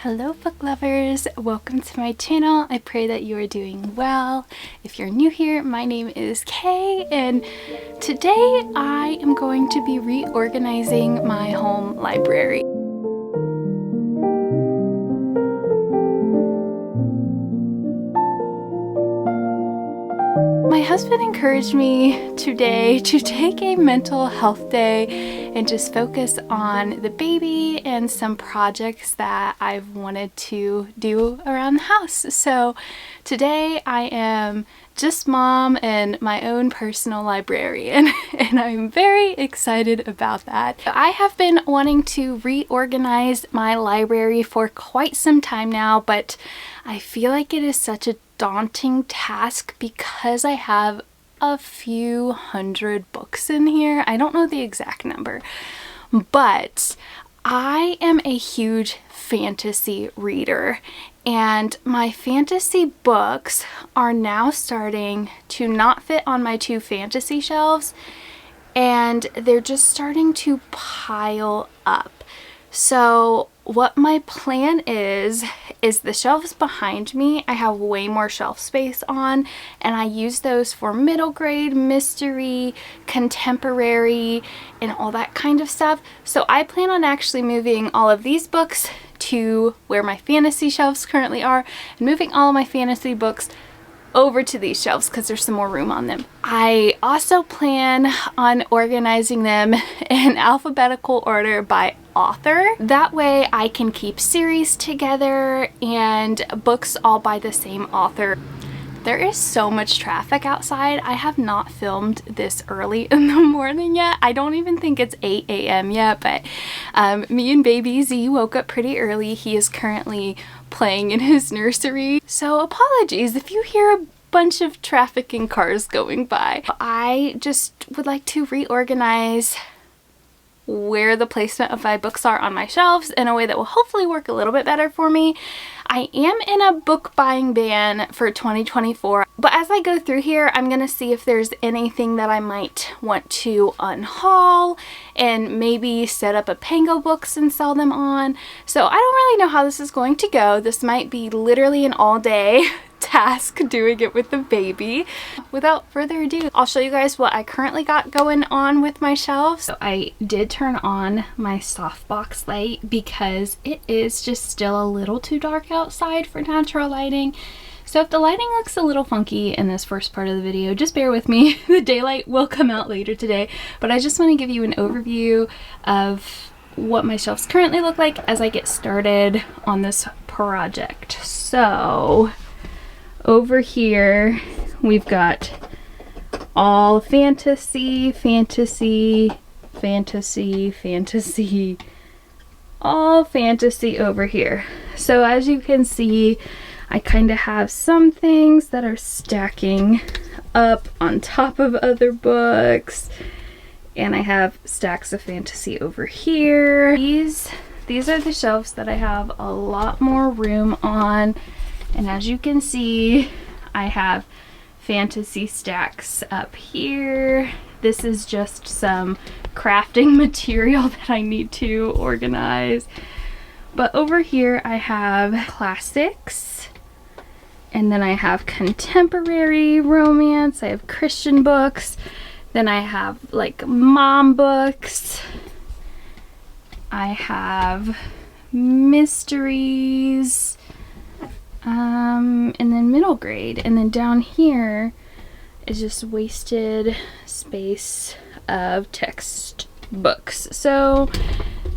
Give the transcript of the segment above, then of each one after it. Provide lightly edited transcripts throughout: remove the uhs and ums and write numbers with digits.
Hello book lovers, welcome to my channel. I pray that you are doing well. If you're new here, my name is Kay and today I am going to be reorganizing my home library. My husband encouraged me today to take a mental health day and just focus on the baby and some projects that I've wanted to do around the house. So today I am just mom and my own personal librarian and I'm very excited about that. I have been wanting to reorganize my library for quite some time now, but I feel like it is such a daunting task because I have a few hundred books in here. I don't know the exact number, but I am a huge fantasy reader and my fantasy books are now starting to not fit on my two fantasy shelves and they're just starting to pile up. So what my plan is the shelves behind me, I have way more shelf space on and I use those for middle grade, mystery, contemporary, and all that kind of stuff. So I plan on actually moving all of these books to where my fantasy shelves currently are and moving all of my fantasy books over to these shelves because there's some more room on them. I also plan on organizing them in alphabetical order by author. That way I can keep series together and books all by the same author. There is so much traffic outside. I have not filmed this early in the morning yet. I don't even think it's 8 a.m. yet, but me and baby Z woke up pretty early. He is currently playing in his nursery. So apologies if you hear a bunch of traffic and cars going by. I just would like to reorganize where the placement of my books are on my shelves in a way that will hopefully work a little bit better for me. I am in a book buying ban for 2024, but as I go through here, I'm gonna see if there's anything that I might want to unhaul and maybe set up a Pango Books and sell them on. So I don't really know how this is going to go. This might be literally an all day task doing it with the baby. Without further ado, I'll show you guys what I currently got going on with my shelves. So I did turn on my softbox light because it is just still a little too dark outside for natural lighting. So if the lighting looks a little funky in this first part of the video, just bear with me. The daylight will come out later today, but I just want to give you an overview of what my shelves currently look like as I get started on this project. So over here, we've got all fantasy, all fantasy over here. So as you can see, I kind of have some things that are stacking up on top of other books, and I have stacks of fantasy over here. These are the shelves that I have a lot more room on. And as you can see, I have fantasy stacks up here. This is just some crafting material that I need to organize. But over here I have classics, and then I have contemporary romance, I have Christian books, then I have like mom books, I have mysteries, and then middle grade, and then down here is just wasted space of text books. So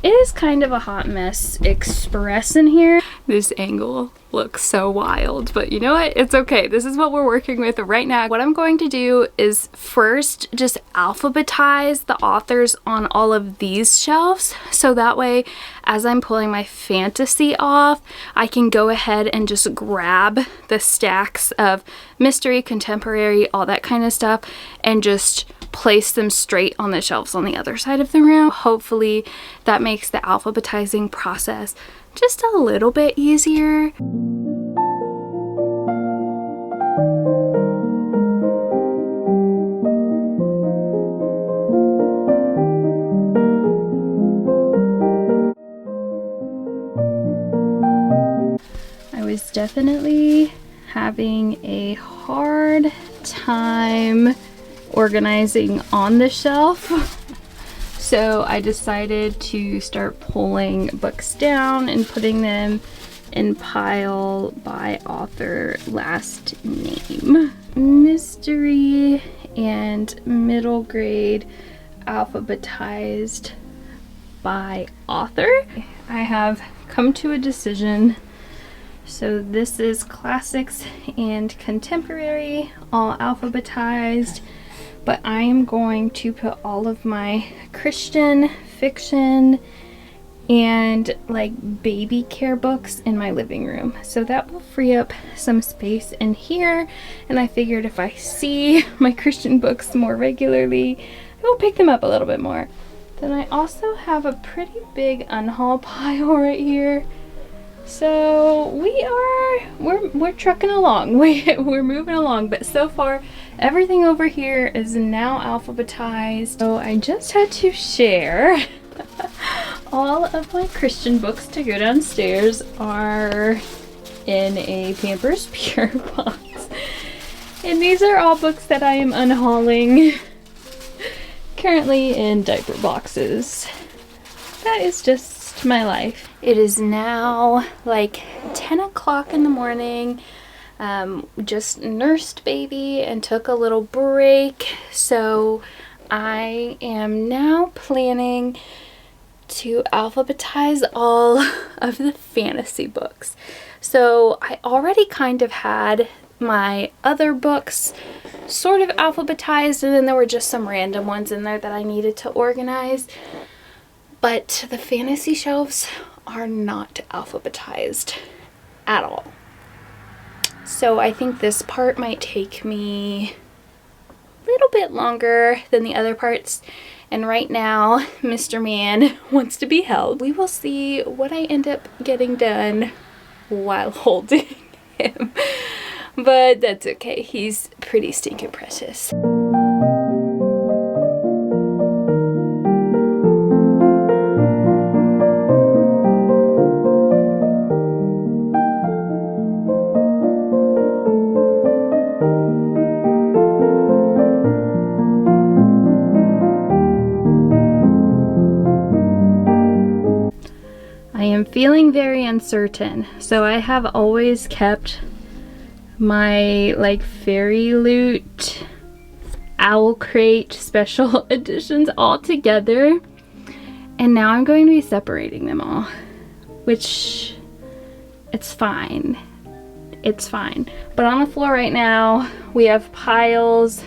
it is kind of a hot mess express in here. This angle looks so wild, but you know what? It's okay. This is what we're working with right now. What I'm going to do is first just alphabetize the authors on all of these shelves. So that way, as I'm pulling my fantasy off, I can go ahead and just grab the stacks of mystery, contemporary, all that kind of stuff, and just place them straight on the shelves on the other side of the room. Hopefully that makes the alphabetizing process just a little bit easier. is definitely having a hard time organizing on the shelf. So I decided to start pulling books down and putting them in pile by author last name. Mystery and middle grade alphabetized by author. I have come to a decision. So this is classics and contemporary, all alphabetized, but I am going to put all of my Christian fiction and like baby care books in my living room. So that will free up some space in here, and I figured if I see my Christian books more regularly, I will pick them up a little bit more. Then I also have a pretty big unhaul pile right here. So we're trucking along. We're moving along, but so far everything over here is now alphabetized. So I just had to share all of my Christian books to go downstairs are in a Pampers Pure box. And these are all books that I am unhauling currently in diaper boxes. That is just my life. It is now like 10 o'clock in the morning. Just nursed baby and took a little break. So I am now planning to alphabetize all of the fantasy books. So I already kind of had my other books sort of alphabetized, and then there were just some random ones in there that I needed to organize. But the fantasy shelves are not alphabetized at all. So I think this part might take me a little bit longer than the other parts. And right now, Mr. Man wants to be held. We will see what I end up getting done while holding him. But that's okay. He's pretty stinking precious. I am feeling very uncertain. So I have always kept my like Fairy Loot Owl Crate special editions all together, and now I'm going to be separating them all, which it's fine. It's fine. But on the floor right now we have piles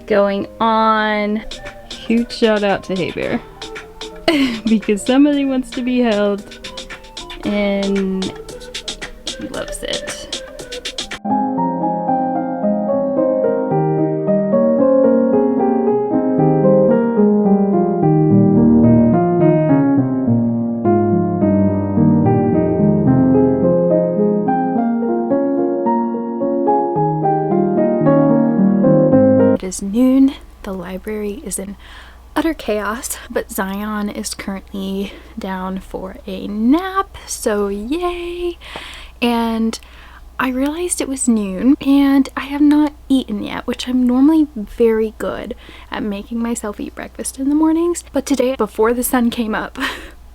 going on. Huge shout out to Hey Bear because somebody wants to be held and he loves it. It is noon. The library is in utter chaos, but Zion is currently down for a nap, so yay. And I realized it was noon and I have not eaten yet, which I'm normally very good at making myself eat breakfast in the mornings, but today before the sun came up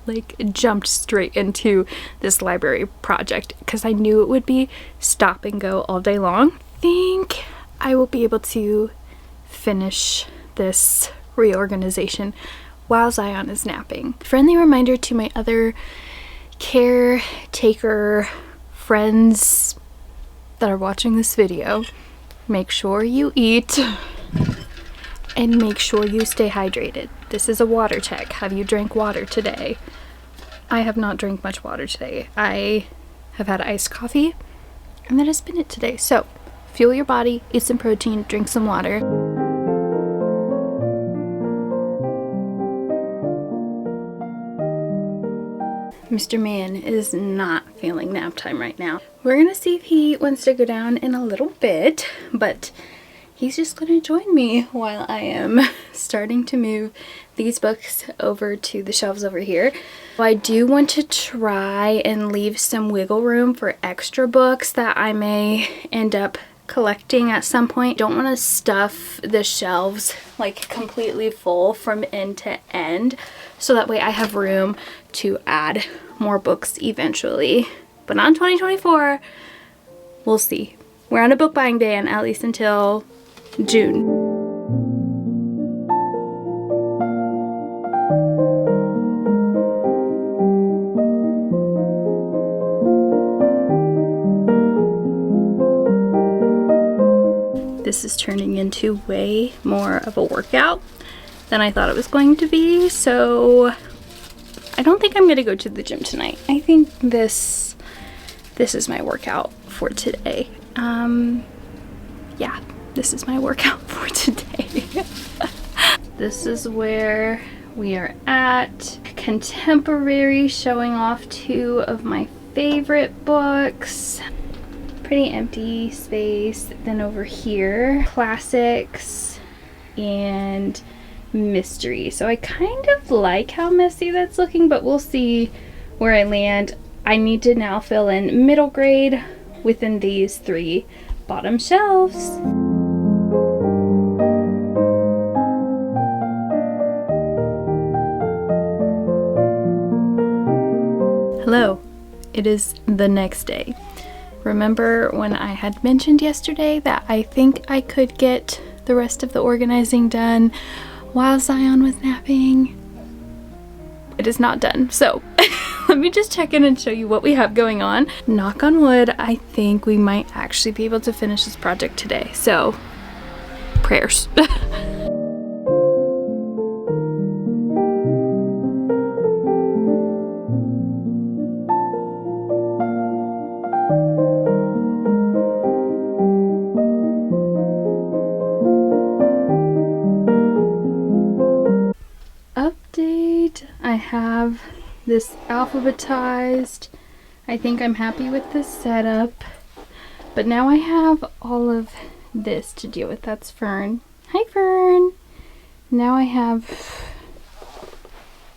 like jumped straight into this library project because I knew it would be stop and go all day long. I think I will be able to finish this reorganization while Zion is napping. Friendly reminder to my other caretaker friends that are watching this video, make sure you eat and make sure you stay hydrated. This is a water check. Have you drank water today? I have not drank much water today. I have had iced coffee and that has been it today. So fuel your body, eat some protein, drink some water. Mr. Man is not feeling nap time right now. We're gonna see if he wants to go down in a little bit, but he's just gonna join me while I am starting to move these books over to the shelves over here. I do want to try and leave some wiggle room for extra books that I may end up collecting at some point. Don't want to stuff the shelves like completely full from end to end, so that way I have room to add more books eventually. But not in 2024. We'll see. We're on a book buying ban at least until June. This is turning into way more of a workout than I thought it was going to be, so I don't think I'm gonna go to the gym tonight. I think this is my workout for today. Yeah, this is my workout for today. This is where we are at. Contemporary, showing off 2 of my favorite books. Pretty empty space. Then over here, classics and mystery. So I kind of like how messy that's looking, but we'll see where I land. I need to now fill in middle grade within these 3 bottom shelves. Hello, it is the next day. Remember when I had mentioned yesterday that I think I could get the rest of the organizing done while Zion was napping? It is not done. So let me just check in and show you what we have going on. Knock on wood, I think we might actually be able to finish this project today. So prayers. I have this alphabetized. I think I'm happy with this setup, but now I have all of this to deal with. That's Fern. Hi, Fern. Now I have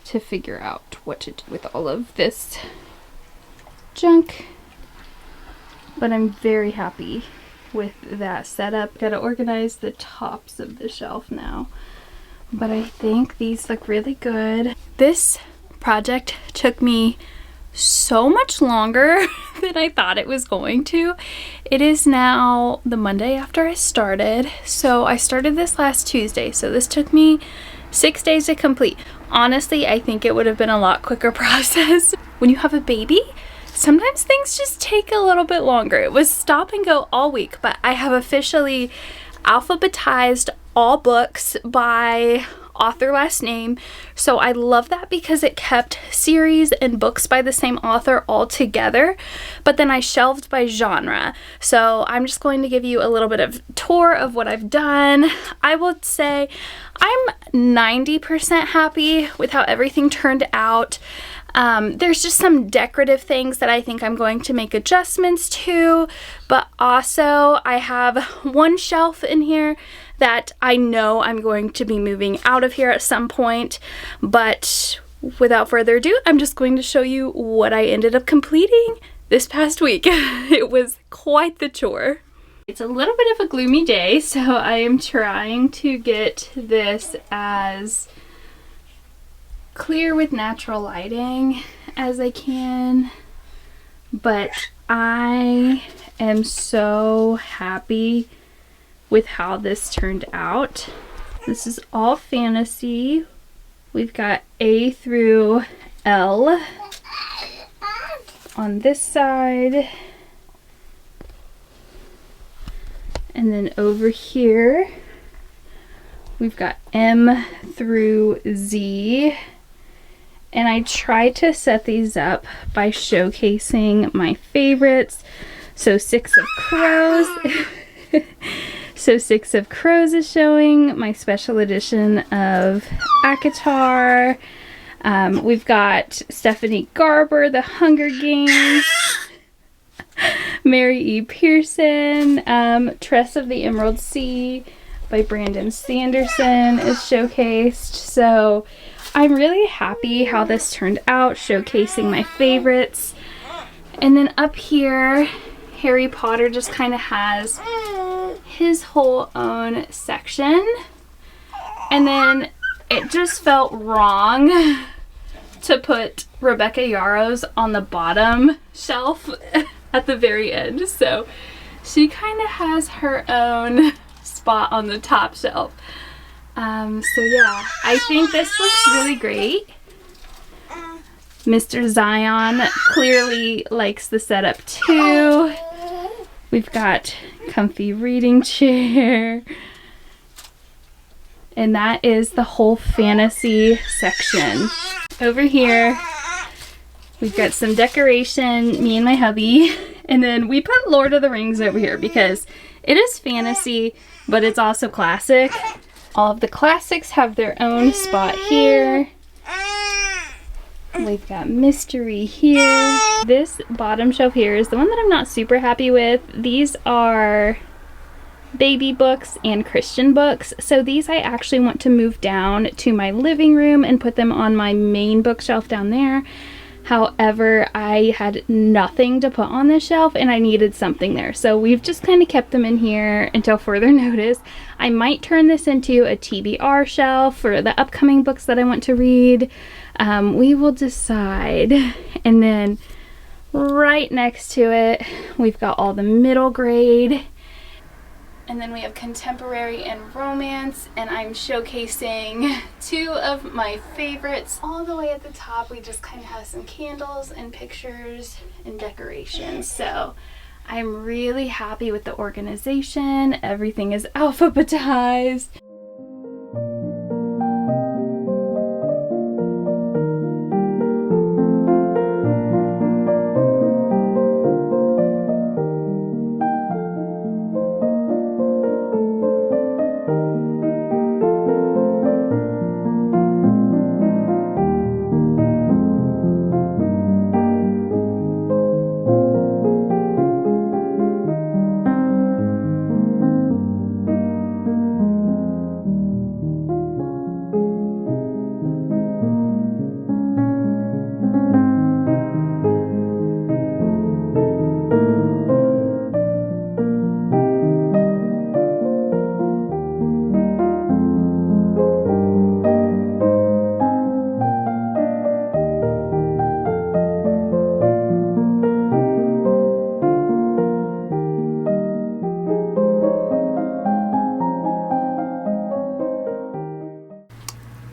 to figure out what to do with all of this junk, but I'm very happy with that setup. Gotta organize the tops of the shelf now. But I think these look really good. This project took me so much longer than I thought it was going to. It is now the Monday after I started. So I started this last Tuesday. So this took me 6 days to complete. Honestly, I think it would have been a lot quicker process. When you have a baby, sometimes things just take a little bit longer. It was stop and go all week, but I have officially alphabetized all books by author last name. So I love that because it kept series and books by the same author all together, but then I shelved by genre. So I'm just going to give you a little bit of tour of what I've done. I would say I'm 90% happy with how everything turned out. There's just some decorative things that I think I'm going to make adjustments to, but also I have one shelf in here that I know I'm going to be moving out of here at some point. But without further ado, I'm just going to show you what I ended up completing this past week. It was quite the chore. It's a little bit of a gloomy day, so I am trying to get this as clear with natural lighting as I can, but I am so happy with how this turned out. This is all fantasy. We've got A through L on this side, and then over here we've got M through Z. And I tried to set these up by showcasing my favorites. So Six of Crows. So Six of Crows is showing my special edition of ACOTAR. We've got Stephanie Garber, The Hunger Games. Mary E. Pearson. Tress of the Emerald Sea by Brandon Sanderson is showcased. So I'm really happy how this turned out, showcasing my favorites. And then up here, Harry Potter just kind of has his whole own section. And then it just felt wrong to put Rebecca Yarros on the bottom shelf at the very end. So she kind of has her own spot on the top shelf. So yeah, I think this looks really great. Mr. Zion clearly likes the setup too. We've got comfy reading chair. And that is the whole fantasy section. Over here, we've got some decoration, me and my hubby. And then we put Lord of the Rings over here because it is fantasy, but it's also classic. All of the classics have their own spot here. We've got mystery here. This bottom shelf here is the one that I'm not super happy with. These are baby books and Christian books. So these I actually want to move down to my living room and put them on my main bookshelf down there. However, I had nothing to put on this shelf and I needed something there. So we've just kind of kept them in here until further notice. I might turn this into a TBR shelf for the upcoming books that I want to read. We will decide. And then right next to it, we've got all the middle grade. And then we have contemporary and romance, and I'm showcasing two of my favorites. All the way at the top, we just kind of have some candles and pictures and decorations. So I'm really happy with the organization. Everything is alphabetized.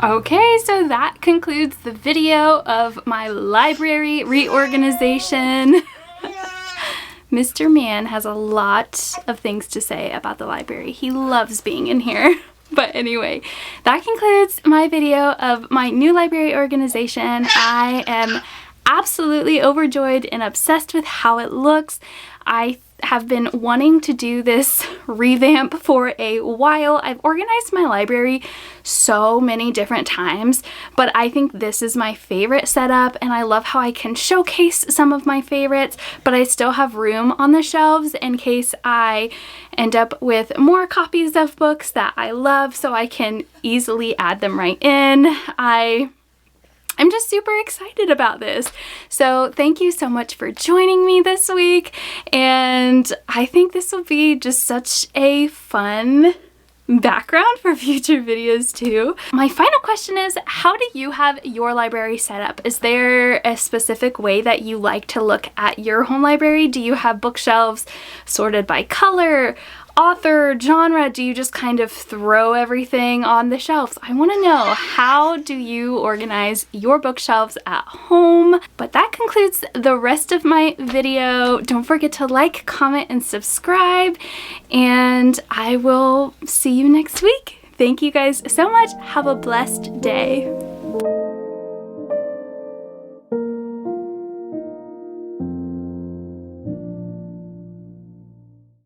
Okay, so that concludes the video of my library reorganization. Mr. Man has a lot of things to say about the library. He loves being in here. But anyway, that concludes my video of my new library organization. I am absolutely overjoyed and obsessed with how it looks. I have been wanting to do this revamp for a while. I've organized my library so many different times, but I think this is my favorite setup, and I love how I can showcase some of my favorites, but I still have room on the shelves in case I end up with more copies of books that I love, so I can easily add them right in. I'm just super excited about this. So thank you so much for joining me this week. And I think this will be just such a fun background for future videos too. My final question is, how do you have your library set up? Is there a specific way that you like to look at your home library? Do you have bookshelves sorted by color, author, genre? Do you just kind of throw everything on the shelves? I want to know, how do you organize your bookshelves at home? But that concludes the rest of my video. Don't forget to like, comment, and subscribe, and I will see you next week. Thank you guys so much. Have a blessed day.